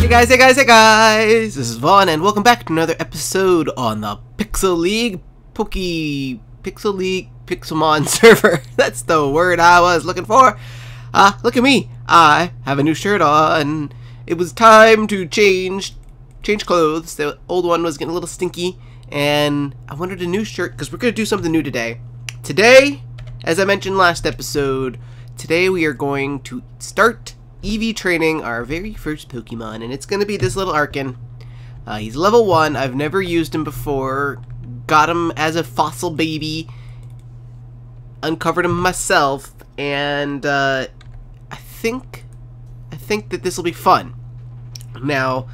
Hey guys! This is Vaughn, and welcome back to another episode on the Pixelmon server. That's the word I was looking for. Look at me. I have a new shirt on. It was time to change clothes. The old one was getting a little stinky, and I wanted a new shirt because we're going to do something new today. Today, as I mentioned last episode, today we are going to start EV training our very first Pokemon, and it's going to be this little Archen. He's level 1. I've never used him before. Got him as a fossil baby. Uncovered him myself, and I think that this will be fun. Now,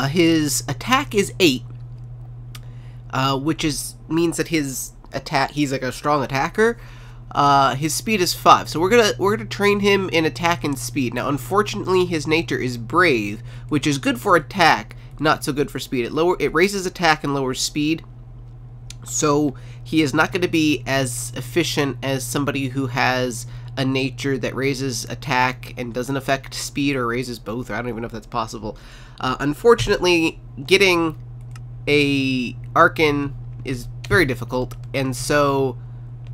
his attack is 8, which means that his attack, he's like a strong attacker. His speed is 5, so we're gonna train him in attack and speed. Now, unfortunately, his nature is brave, which is good for attack, not so good for speed. It raises attack and lowers speed, so he is not going to be as efficient as somebody who has a nature that raises attack and doesn't affect speed, or raises both. Or I don't even know if that's possible. Unfortunately, getting a Archen is very difficult, and so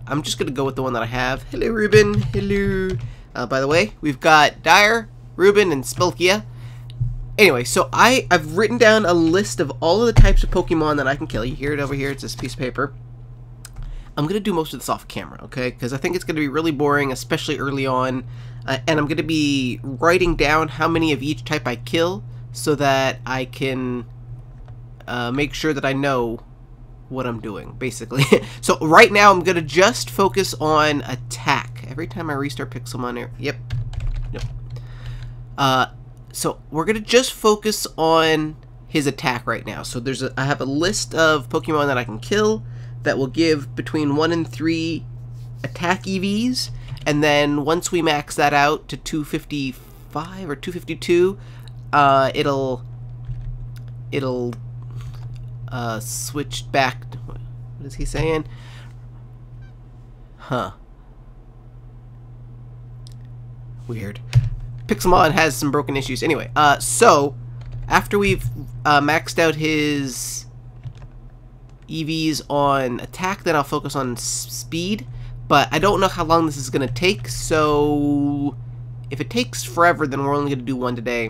I'm just going to go with the one that I have. Hello, Ruben. Hello. By the way, we've got Dire, Ruben, and Spilkia. Anyway, so I've written down a list of all of the types of Pokemon that I can kill. You hear it over here. It's this piece of paper. I'm going to do most of this off camera, okay? Because I think it's going to be really boring, especially early on. And I'm going to be writing down how many of each type I kill so that I can make sure that I know what I'm doing, basically. So right now I'm gonna just focus on attack. Every time I restart Pixelmon here, yep. So we're gonna just focus on his attack right now. So I have a list of Pokemon that I can kill that will give between 1 and 3 attack EVs, and then once we max that out to 255 or 252, it'll switched back. What is he saying? Huh. Weird. Pixelmon has some broken issues. Anyway, so after we've maxed out his EVs on attack, then I'll focus on speed. But I don't know how long this is going to take, so if it takes forever, then we're only going to do one today.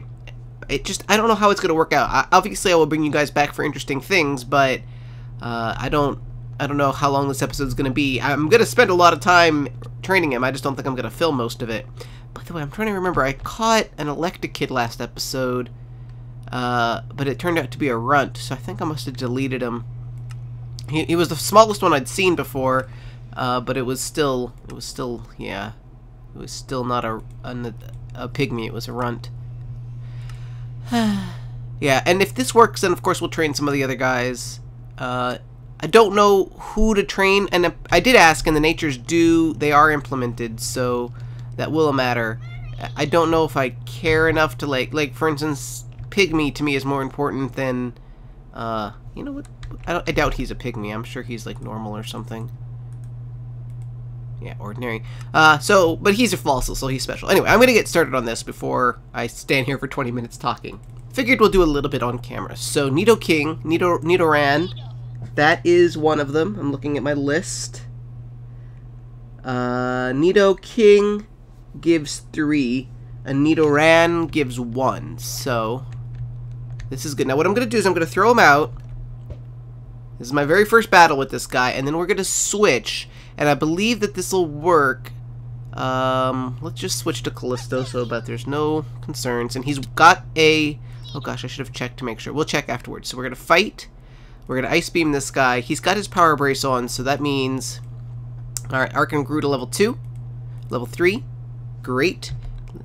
I don't know how it's going to work out. Obviously, I will bring you guys back for interesting things, but I don't know how long this episode is going to be. I'm going to spend a lot of time training him. I just don't think I'm going to film most of it. By the way, I'm trying to remember. I caught an Electrokid last episode, but it turned out to be a runt, so I think I must have deleted him. He was the smallest one I'd seen before, but it was still yeah, it was still not a pygmy. It was a runt. Yeah, and if this works, then of course we'll train some of the other guys. I don't know who to train, and I did ask, and the natures they are implemented, so that will matter. I don't know if I care enough to like for instance, Pygmy to me is more important than, you know what? I doubt he's a Pygmy. I'm sure he's like normal or something. Yeah, ordinary. But he's a fossil, so he's special. Anyway, I'm gonna get started on this before I stand here for 20 minutes talking. Figured we'll do a little bit on camera. So Nidoran, that is one of them. I'm looking at my list. Nidoking gives 3, and Nidoran gives 1. So this is good. Now what I'm gonna do is I'm gonna throw him out. This is my very first battle with this guy, and then we're gonna switch. And I believe that this will work. Let's just switch to Callisto so that there's no concerns. And he's got a... Oh gosh, I should have checked to make sure. We'll check afterwards. So we're going to fight. We're going to Ice Beam this guy. He's got his Power Brace on, so that means... Alright, Archen grew to level 2. Level 3. Great.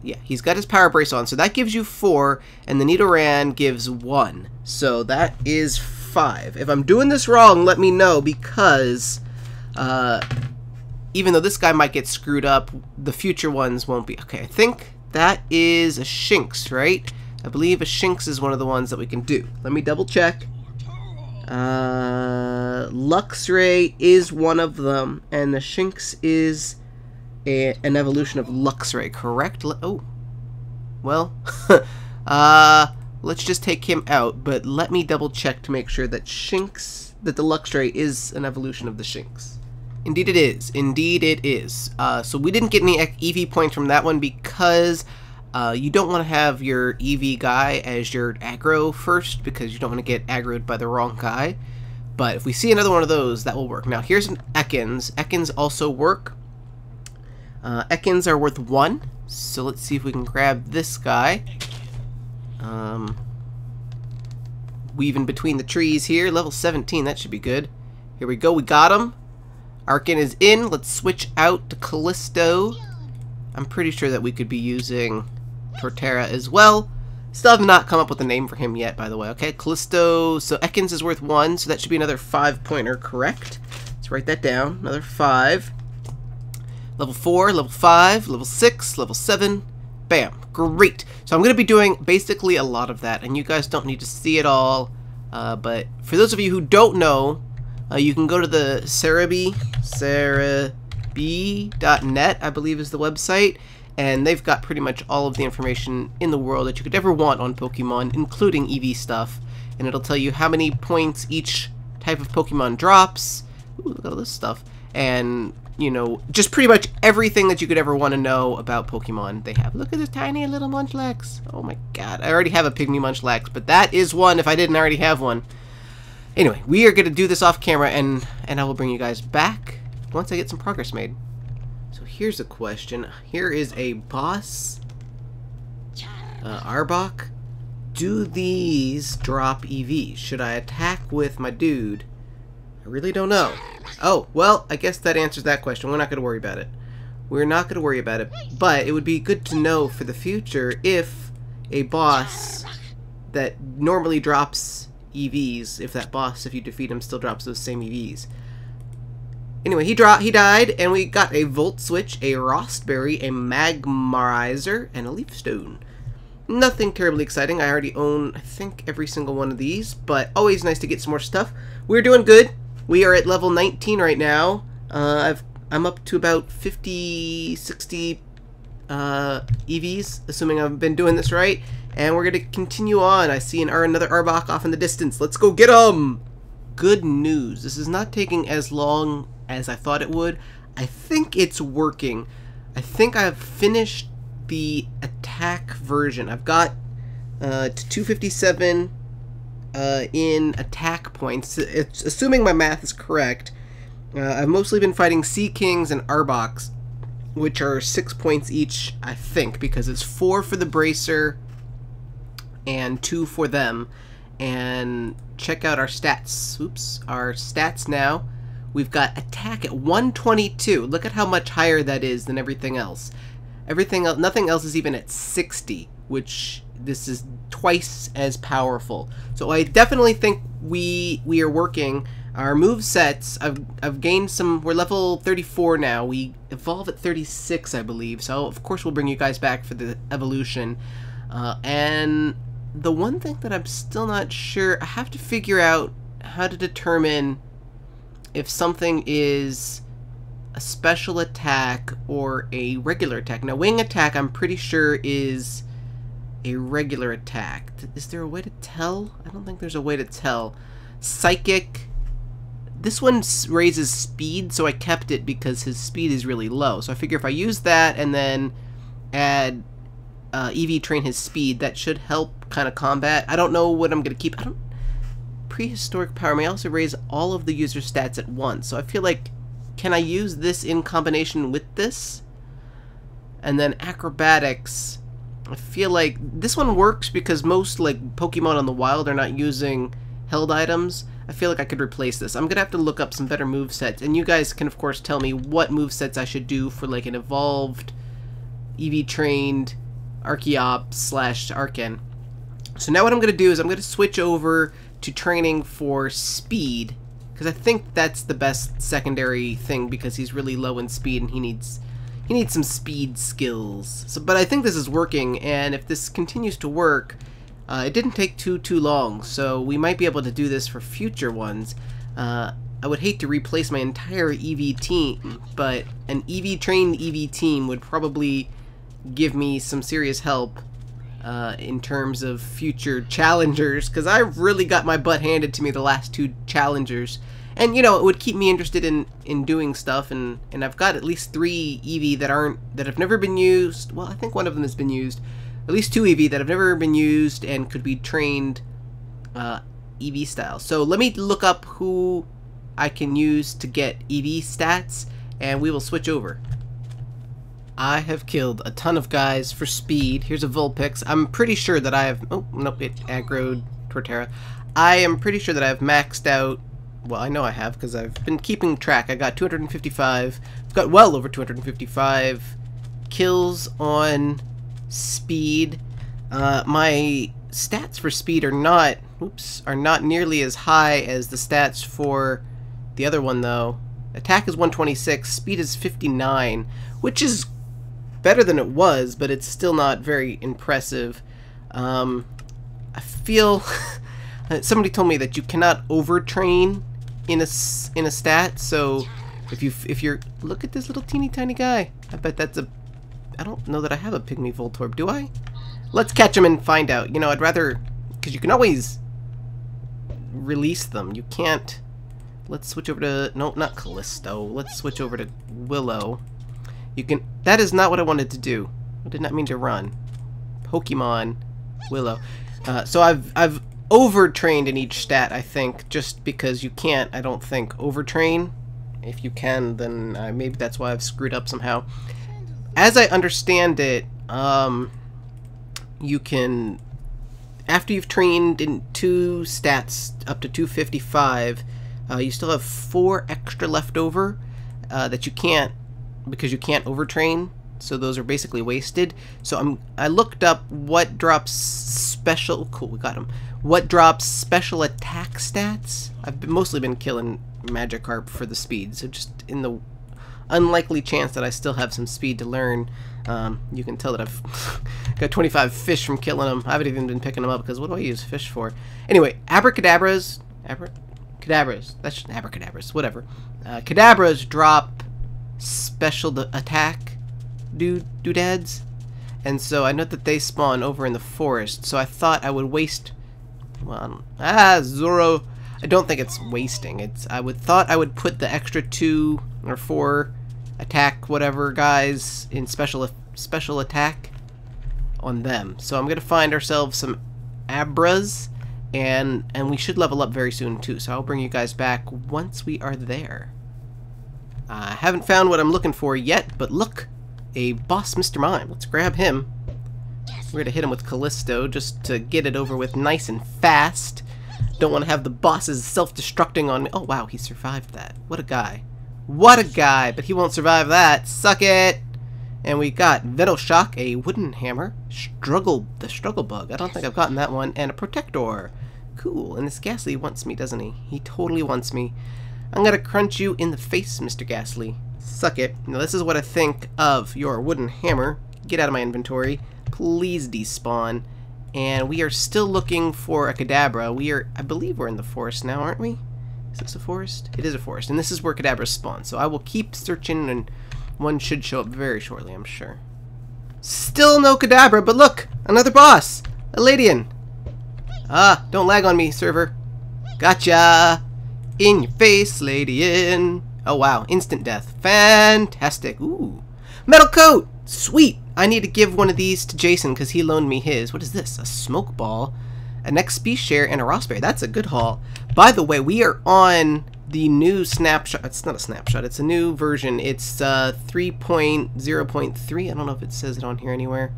Yeah, he's got his Power Brace on, so that gives you 4. And the Nidoran gives 1. So that is 5. If I'm doing this wrong, let me know, because... even though this guy might get screwed up, the future ones won't be. Okay, I think that is a Shinx, right? I believe a Shinx is one of the ones that we can do. Let me double check. Luxray is one of them, and the Shinx is an evolution of Luxray, correct? Oh. Well, let's just take him out, but let me double check to make sure that the Luxray is an evolution of the Shinx. Indeed it is. Indeed it is. So we didn't get any EV points from that one because you don't want to have your EV guy as your aggro first, because you don't want to get aggroed by the wrong guy. But if we see another one of those, that will work. Now here's an Ekans. Ekans also work. Ekans are worth 1. So let's see if we can grab this guy. Weaving between the trees here. Level 17, that should be good. Here we go, we got him. Archen is in. Let's switch out to Callisto. I'm pretty sure that we could be using Torterra as well. Still have not come up with a name for him yet, by the way. Okay, Callisto. So Ekans is worth 1, so that should be another 5-pointer, correct? Let's write that down. Another 5. Level 4, level 5, level 6, level 7. Bam. Great. So I'm going to be doing basically a lot of that, and you guys don't need to see it all. But for those of you who don't know, you can go to the Cerebi.net, I believe is the website, and they've got pretty much all of the information in the world that you could ever want on Pokemon, including EV stuff. And it'll tell you how many points each type of Pokemon drops. Ooh, look at all this stuff. And, you know, just pretty much everything that you could ever want to know about Pokemon they have. Look at this tiny little Munchlax. Oh my god. I already have a Pygmy Munchlax, but that is one if I didn't already have one. Anyway, we are going to do this off camera, and I will bring you guys back once I get some progress made. So here's a question. Here is a boss. Arbok. Do these drop EVs? Should I attack with my dude? I really don't know. Oh, well, I guess that answers that question. We're not going to worry about it. We're not going to worry about it. But it would be good to know for the future if a boss that normally drops EVs, if that boss, if you defeat him, still drops those same EVs. Anyway, he died, and we got a Volt Switch, a Rostberry, a Magmarizer, and a Leaf Stone. Nothing terribly exciting. I already own, I think, every single one of these, but always nice to get some more stuff. We're doing good. We are at level 19 right now. I'm up to about 50, 60 EVs, assuming I've been doing this right. And we're going to continue on. I see another Arbok off in the distance. Let's go get him! Good news. This is not taking as long as I thought it would. I think it's working. I think I've finished the attack version. I've got to 257 in attack points. It's assuming my math is correct. I've mostly been fighting Sea Kings and Arboks, which are 6 points each, I think, because it's 4 for the Bracer and 2 for them. And check out our stats. Oops, our stats now. We've got attack at 122. Look at how much higher that is than everything else. Nothing else is even at 60, which this is twice as powerful. So I definitely think we are working. Our move sets, I've gained some. We're level 34 now. We evolve at 36, I believe. So of course we'll bring you guys back for the evolution. And the one thing that I'm still not sure, I have to figure out how to determine if something is a special attack or a regular attack. Now, wing attack, I'm pretty sure is a regular attack. Is there a way to tell? I don't think there's a way to tell. Psychic. This one raises speed, so I kept it because his speed is really low. So I figure if I use that and then add EV train his speed, that should help kind of combat. I don't know what I'm going to keep. Prehistoric power may also raise all of the user stats at once. So I feel like, can I use this in combination with this? And then acrobatics, I feel like this one works because most like Pokemon on the wild are not using held items. I feel like I could replace this. I'm gonna have to look up some better movesets, and you guys can of course tell me what movesets I should do for like an evolved EV trained Archeop / Archen. So now what I'm gonna do is I'm gonna switch over to training for speed, because I think that's the best secondary thing, because he's really low in speed and he needs some speed skills. So, but I think this is working, and if this continues to work, it didn't take too long, so we might be able to do this for future ones. I would hate to replace my entire EV team, but an EV trained EV team would probably give me some serious help in terms of future challengers, because I've really got my butt handed to me the last 2 challengers. And, you know, it would keep me interested in doing stuff, and I've got at least 3 Eevee that have never been used. Well, I think one of them has been used. At least 2 Eevee that have never been used and could be trained Eevee style. So let me look up who I can use to get Eevee stats, and we will switch over. I have killed a ton of guys for speed. Here's a Vulpix. I'm pretty sure that I have... Oh, nope, it aggroed Torterra. I am pretty sure that I have maxed out... Well, I know I have, because I've been keeping track. I got 255. I've got well over 255 kills on speed. My stats for speed are not... Oops, are not nearly as high as the stats for the other one, though. Attack is 126, speed is 59, which is better than it was, but it's still not very impressive. I feel... Somebody told me that you cannot overtrain in a stat, so if you're... Look at this little teeny tiny guy. I bet that's a... I don't know that I have a Pygmy Voltorb, do I? Let's catch him and find out. You know, I'd rather... Because you can always release them. You can't... Let's switch over to... No, not Callisto. Let's switch over to Willow. You can... That is not what I wanted to do. I did not mean to run. Pokemon Willow. So I've overtrained in each stat, I think, just because you can't, I don't think, overtrain. If you can, then maybe that's why I've screwed up somehow. As I understand it, you can... After you've trained in 2 stats up to 255, you still have 4 extra left over that you can't, because you can't overtrain. So those are basically wasted. So I looked up what drops special... Cool, we got him. What drops special attack stats? I've mostly been killing Magikarp for the speed. So just in the unlikely chance that I still have some speed to learn, you can tell that I've got 25 fish from killing them. I haven't even been picking them up, because what do I use fish for? Anyway, Abracadabras... Cadabras. That's just Abracadabras. Whatever. Cadabras drop special attack doodads. And so I know that they spawn over in the forest. So I thought I would waste... Well, Zoro. I don't think it's wasting. Thought I would put the extra 2 or 4 attack whatever guys in special attack on them. So I'm gonna find ourselves some Abras, and we should level up very soon too. So I'll bring you guys back once we are there. I haven't found what I'm looking for yet, but look, a boss Mr. Mime. Let's grab him. We're gonna hit him with Callisto just to get it over with nice and fast. Don't want to have the bosses self-destructing on me. Oh wow, he survived that. What a guy. What a guy, but he won't survive that. Suck it! And we got Vetoshock, a wooden hammer, the struggle bug. I don't think I've gotten that one, and a protector. Cool, and this Ghastly wants me, doesn't he? He totally wants me. I'm gonna crunch you in the face, Mr. Ghastly. Suck it. Now this is what I think of your wooden hammer. Get out of my inventory. Please despawn. And we are still looking for a Kadabra. I believe we're in the forest now, aren't we? Is this a forest? It is a forest, and this is where Kadabras spawn. So I will keep searching, and one should show up very shortly, I'm sure. Still no Kadabra, but look! Another boss! A Ladian! Ah, don't lag on me, server. Gotcha! In your face, Ladian! Oh wow, instant death. Fantastic. Ooh. Metal coat! Sweet! I need to give one of these to Jason because he loaned me his. What is this? A smoke ball, an XP share, and a raspberry. That's a good haul. By the way, we are on the new snapshot. It's not a snapshot. It's a new version. It's 3.0.3. I don't know if it says it on here anywhere.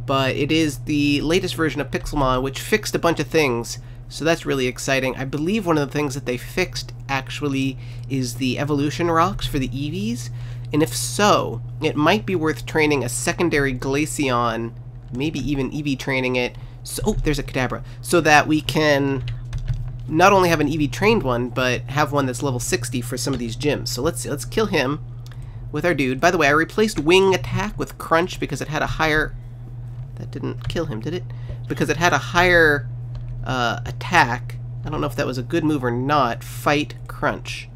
But it is the latest version of Pixelmon, which fixed a bunch of things. So that's really exciting. I believe one of the things that they fixed, actually, is the evolution rocks for the Eevees. And if so, it might be worth training a secondary Glaceon, maybe even Eevee training it. So, oh, there's a Kadabra. So that we can not only have an Eevee trained one, but have one that's level 60 for some of these gyms. So let's see, let's kill him with our dude. By the way, I replaced Wing Attack with Crunch because it had a higher... That didn't kill him, did it? Because it had a higher attack. I don't know if that was a good move or not. Fight Crunch.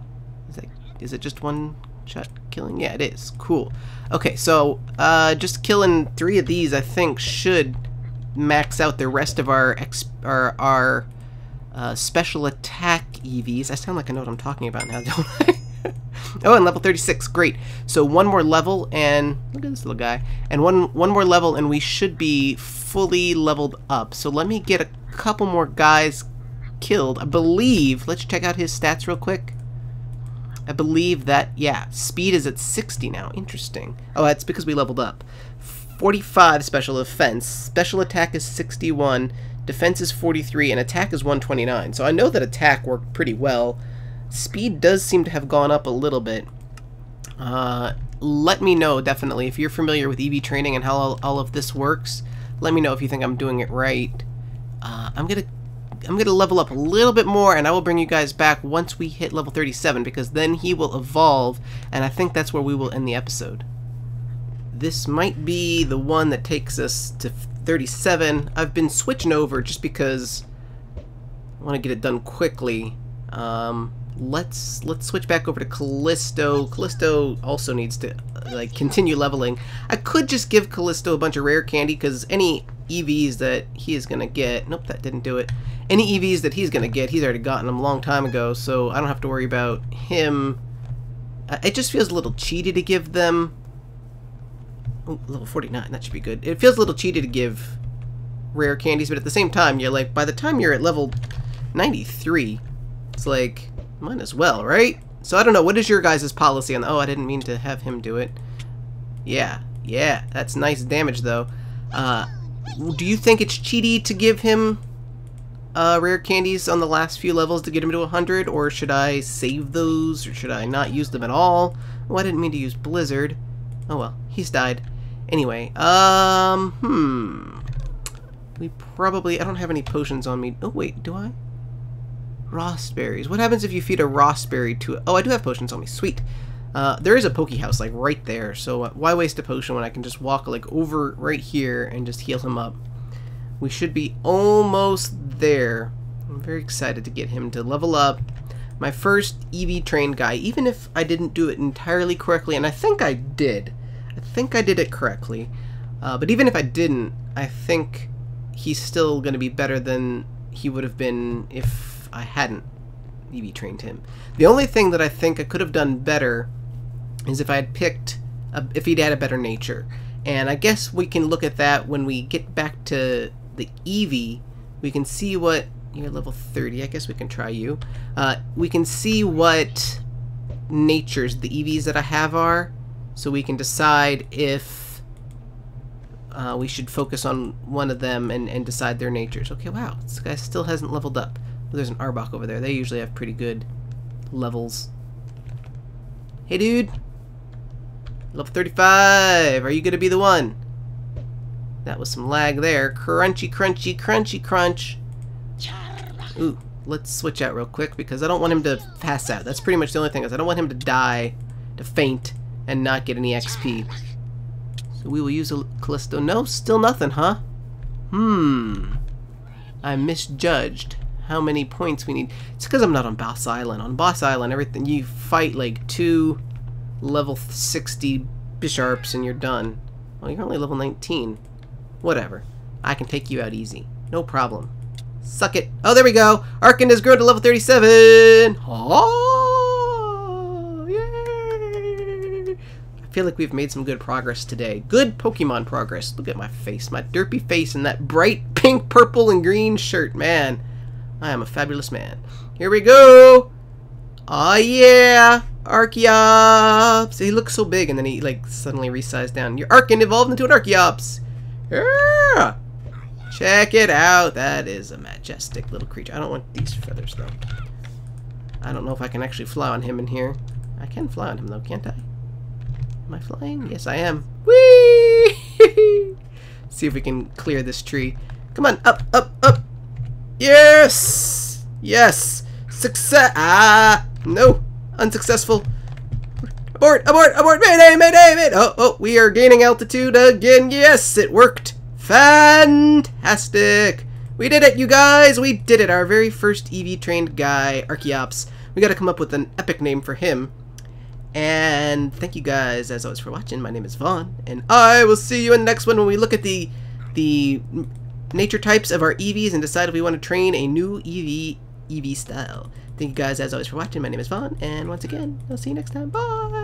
Is it just one shot killing? Yeah, it is. Cool. Okay, so just killing 3 of these, I think, should max out the rest of our special attack EVs. I sound like I know what I'm talking about now, don't I? Oh, and level 36, great. So one more level, and look at this little guy. And one more level, and we should be fully leveled up. So let me get a couple more guys killed. I believe, let's check out his stats real quick. I believe that, yeah, speed is at 60 now. Interesting. Oh, that's because we leveled up. 45 special offense. Special attack is 61. Defense is 43, and attack is 129. So I know that attack worked pretty well. Speed does seem to have gone up a little bit. Let me know, definitely, if you're familiar with EV training and how all of this works. Let me know if you think I'm doing it right. I'm gonna level up a little bit more, and I will bring you guys back once we hit level 37, because then he will evolve, and I think that's where we will end the episode. This might be the one that takes us to 37. I've been switching over just because I want to get it done quickly. Let's switch back over to Callisto. Callisto also needs to like continue leveling. I could just give Callisto a bunch of rare candy, because any EVs that he is gonna get, nope, that didn't do it. Any EVs that he's gonna get, he's already gotten them a long time ago, so I don't have to worry about him. It just feels a little cheaty to give them. Oh, level 49, that should be good. It feels a little cheaty to give rare candies, but at the same time, you're like, by the time you're at level 93, it's like, might as well, right? So I don't know, what is your guys' policy on the, oh, I didn't mean to have him do it. Yeah, that's nice damage though. Do you think it's cheaty to give him rare candies on the last few levels to get him to 100, or should I save those, or should I not use them at all? Oh, I didn't mean to use Blizzard. Oh well, he's died. Anyway, we probably, I don't have any potions on me. Oh wait, do I? Raspberries. What happens if you feed a raspberry to oh, I do have potions on me. Sweet. There is a Poke House like right there, so why waste a potion when I can just walk like over right here and just heal him up? We should be almost there. I'm very excited to get him to level up. My first EV trained guy, even if I didn't do it entirely correctly, and I think I did. I think I did it correctly. But even if I didn't, I think he's still going to be better than he would have been if I hadn't EV trained him. The only thing that I think I could have done better is if I had picked, if he'd had a better nature. And I guess we can look at that when we get back to the EV. We can see what, you're level 30, I guess we can try you. We can see what natures the EVs that I have are, so we can decide if we should focus on one of them and decide their natures. Okay, wow, this guy still hasn't leveled up. There's an Arbok over there. They usually have pretty good levels. Hey, dude. Level 35. Are you gonna be the one? That was some lag there. Crunchy, crunchy, crunchy, crunch. Ooh, let's switch out real quick because I don't want him to pass out. That's pretty much the only thing, is I don't want him to die, to faint, and not get any XP. So we will use a Callisto. No, still nothing, huh? I misjudged how many points we need. It's because I'm not on Boss Island. On Boss Island, everything, you fight like 2 level 60 Bisharps and you're done. Well, you're only level 19. Whatever. I can take you out easy. No problem. Suck it. Oh, there we go. Archen has grown to level 37. Oh, yay. I feel like we've made some good progress today. Good Pokemon progress. Look at my face. My derpy face and that bright pink, purple, and green shirt. Man, I am a fabulous man. Here we go. Oh, yeah. Archeops. He looks so big and then he like suddenly resized down. Your Archen evolved into an Archeops. Yeah. Check it out. That is a majestic little creature. I don't want these feathers though. I don't know if I can actually fly on him in here. I can fly on him though, can't I? Am I flying? Yes, I am. Whee! See if we can clear this tree. Come on, up, up, up. Yes! Yes! Success! Ah! No! Unsuccessful. Abort! Abort! Abort! Mayday! Mayday! Mayday! Oh, oh, we are gaining altitude again. Yes, it worked. Fantastic! We did it, you guys! We did it! Our very first EV trained guy, Archeops. We gotta come up with an epic name for him. And thank you guys, as always, for watching. My name is Vaughn, and I will see you in the next one when we look at the nature types of our EVs and decide if we want to train a new EV style. Thank you guys as always for watching. My name is Vaughn, and once again, I'll see you next time. Bye!